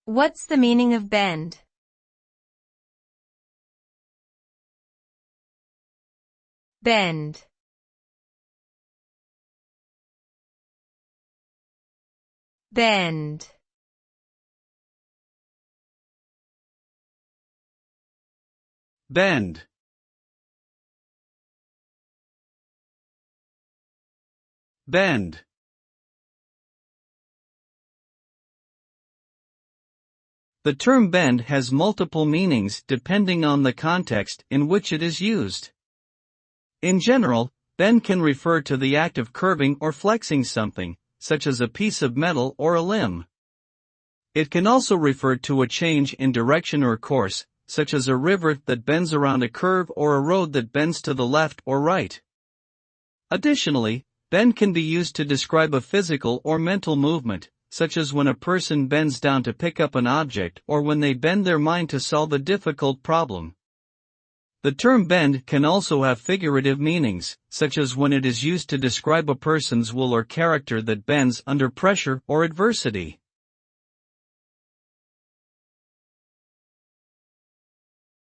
What's the meaning of bend? Bend. Bend. Bend. Bend. The term bend has multiple meanings depending on the context in which it is used. In general, bend can refer to the act of curving or flexing something, such as a piece of metal or a limb. It can also refer to a change in direction or course, such as a river that bends around a curve or a road that bends to the left or right. Additionally, bend can be used to describe a physical or mental movement, such as when a person bends down to pick up an object or when they bend their mind to solve a difficult problem. The term bend can also have figurative meanings, such as when it is used to describe a person's will or character that bends under pressure or adversity.